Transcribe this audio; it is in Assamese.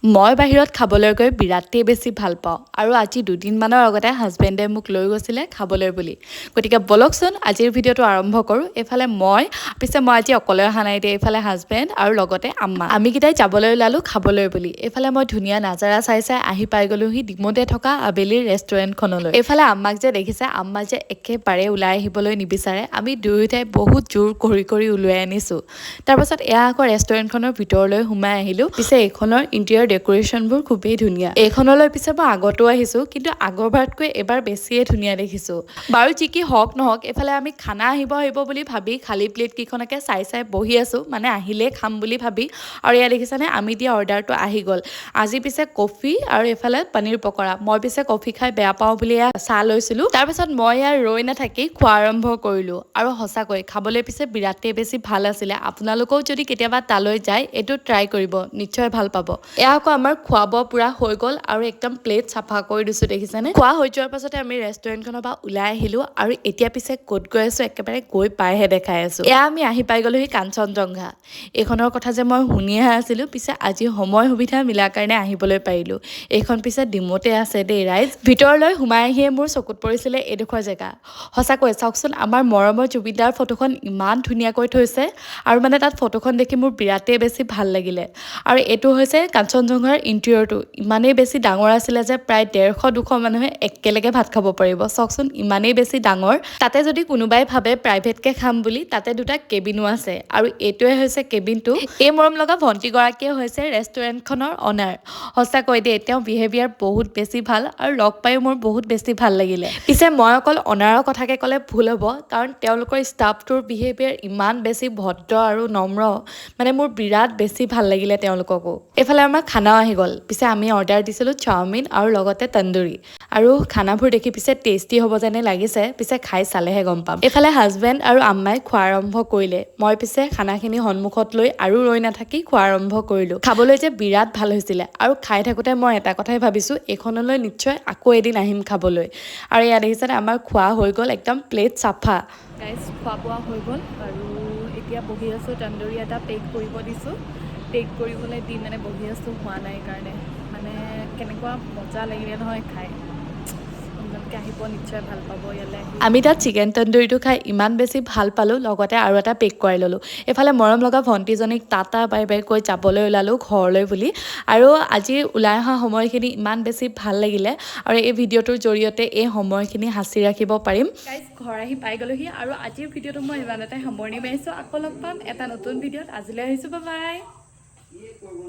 মই বাহিৰত খাবলৈ গৈ বিৰাটেই বেছি ভাল পাওঁ আৰু আজি দুদিনমানৰ আগতে হাজবেণ্ডে মোক লৈ গৈছিলে খাবলৈ বুলি। গতিকে বলকচোন আজিৰ ভিডিঅ'টো আৰম্ভ কৰোঁ। এইফালে মই আজি অকলে অহা নাই দেই, এইফালে হাজবেণ্ড আৰু লগতে আম্মা। আমি কেইটাই যাবলৈ ওলালোঁ খাবলৈ বুলি। এইফালে মই ধুনীয়া নাজাৰা চাই আহি পাই গ'লোহি ডিমৌতে থকা আবেলিৰ ৰেষ্টুৰেণ্টখনলৈ। এইফালে আম্মাক যে দেখিছে, আম্মা যে একেবাৰে ওলাই আহিবলৈ নিবিচাৰে। আমি দুয়োটাই বহুত জোৰ কৰি ওলাই আনিছোঁ। তাৰপাছত এয়া আকৌ ৰেষ্টুৰেণ্টখনৰ ভিতৰলৈ সোমাই আহিলোঁ। পিছে এইখনৰ ইণ্টেৰিয়ৰ ডেকোৰেশ্যনবোৰ খুবেই ধুনীয়া। এইখনলৈ পিছে মই আগতো আহিছোঁ, কিন্তু আগৰবাৰতকৈ এবাৰ বেছিয়ে ধুনীয়া দেখিছোঁ। বাৰু যি কি হওক নহওক, এইফালে আমি খানা আহিব বুলি ভাবি খালী প্লেট কেইখনকে চাই বহি আছোঁ, মানে আহিলেই খাম বুলি ভাবি। আৰু এয়া দেখিছানে, আমি দিয়া অৰ্ডাৰটো আহি গ'ল। আজি পিছে কফি আৰু এইফালে পনীৰ পকৰা। মই পিছে কফি খাই বেয়া পাওঁ বুলি চাহ লৈছিলোঁ। তাৰপিছত মই ইয়াৰ ৰৈ নাথাকি খোৱা আৰম্ভ কৰিলোঁ। আৰু সঁচাকৈ খাবলৈ পিছে বিৰাটেই বেছি ভাল আছিলে। আপোনালোকেও যদি কেতিয়াবা তালৈ যায়, এইটো ট্ৰাই কৰিব, নিশ্চয় ভাল পাব। এয়া আকৌ আমাৰ খোৱা বোৱা পুৰা হৈ গ'ল আৰু একদম প্লেট চাফা কৰি দিছোঁ দেখিছেনে। খোৱা হৈ যোৱাৰ পাছতে আমি ৰেষ্টুৰেণ্টখনৰ পৰা ওলাই আহিলোঁ আৰু এতিয়া পিছে ক'ত গৈ আছোঁ একেবাৰে গৈ পাইহে দেখাই আছোঁ। এয়া আমি আহি পাই গ'লোহি কাঞ্চনজংঘা। এইখনৰ কথা যে মই শুনিহে আছিলোঁ, পিছে আজি সময় সুবিধা মিলাৰ কাৰণে আহিবলৈ পাৰিলোঁ। এইখন পিছে ডিমৌতে আছে দেই ৰাইজ। ভিতৰলৈ সোমাই আহিয়ে মোৰ চকুত পৰিছিলে এইডোখৰ জেগা। সঁচাকৈ চাওকচোন, আমাৰ মৰমৰ জুবিনদাৰ ফটোখন ইমান ধুনীয়াকৈ থৈছে আৰু মানে তাত ফটোখন দেখি মোৰ বিৰাটেই বেছি ভাল লাগিলে। আৰু এইটো হৈছে কাঞ্চনজংঘাৰ ইণ্টেৰিয়ৰটো। ইমানেই বেছি ডাঙৰ আছিলে যে প্ৰায় 150-200 মানুহে একেলগে ভাত খাব পাৰিব। চাওকচোন ইমানেই বেছি ডাঙৰ। তাতে যদি কোনোবাই ভাবে প্ৰাইভেটকৈ খাম বুলি, তাতে দুটা কেবিনো আছে আৰু এইটোৱে হৈছে কেবিনটো। এই মৰম লগা ভণ্টিগৰাকীয়ে হৈছে ৰেষ্টুৰেণ্টখনৰ অনাৰ। সঁচাকৈ দেই, তেওঁ বিহেভিয়াৰ বহুত বেছি ভাল আৰু লগ পায়ো মোৰ বহুত বেছি ভাল লাগিলে। পিছে মই অকল অনাৰৰ কথাকে ক'লে ভুল হ'ব, কাৰণ তেওঁলোকৰ ষ্টাফটোৰ বিহেভিয়াৰ ইমান বেছি ভদ্ৰ আৰু নম্ৰ, মানে মোৰ বিৰাট বেছি ভাল লাগিলে তেওঁলোককো। এইফালে আমাৰ খানাও আহি গ'ল। পিছে আমি অৰ্ডাৰ দিছিলোঁ চাওমিন আৰু লগতে তন্দুৰী। আৰু খানাবোৰ দেখি পিছে টেষ্টি হ'ব যেনে লাগিছে, পিছে খাই চালেহে গম পাম। এইফালে হাজবেণ্ড আৰু আম্মাই খোৱা আৰম্ভ কৰিলে। মই পিছে খানাখিনি সন্মুখত লৈ আৰু ৰৈ নাথাকি খোৱা আৰম্ভ কৰিলোঁ। খাবলৈ যে বিৰাট ভাল হৈছিলে আৰু খাই থাকোঁতে মই এটা কথাই ভাবিছোঁ, এইখনলৈ নিশ্চয় আকৌ এদিন আহিম খাবলৈ। আৰু এয়া দেখিছেনে, আমাৰ খোৱা হৈ গ'ল একদম প্লেট চাফা। গাইজ, খোৱা বোৱা হৈ গ'ল আৰু এতিয়া বহি আছোঁ। তন্দুৰী এটা পেক কৰিব দিছোঁ। পেক কৰিবলৈ দি মানে বহি আছোঁ, হোৱা নাই কাৰণে। মানে কেনেকুৱা মজা লাগিলে নহয় খাই। আপোনালোকে আহিব, নিশ্চয় ভাল পাব ইয়ালৈ আহি। আমি তাত চিকেন তন্দুৰীটো খাই ইমান বেছি ভাল পালোঁ, লগতে আৰু এটা পেক কৰাই ল'লোঁ। এইফালে মৰম লগা ভণ্টিজনীক টাটা বাই বাই কৈ যাবলৈ ওলালোঁ ঘৰলৈ বুলি। আৰু আজি ওলাই অহা সময়খিনি ইমান বেছি ভাল লাগিলে আৰু এই ভিডিঅ'টোৰ জৰিয়তে এই সময়খিনি সাঁচি ৰাখিব পাৰিম। গাইজ, ঘৰ আহি পাই গ'লোহি আৰু আজিৰ ভিডিঅ'টো মই ইমানতে সামৰণি মাৰিছোঁ। আকৌ লগ পাম এটা নতুন ভিডিঅ'ত। আজিলৈ আহিছোঁ, বাই বাই।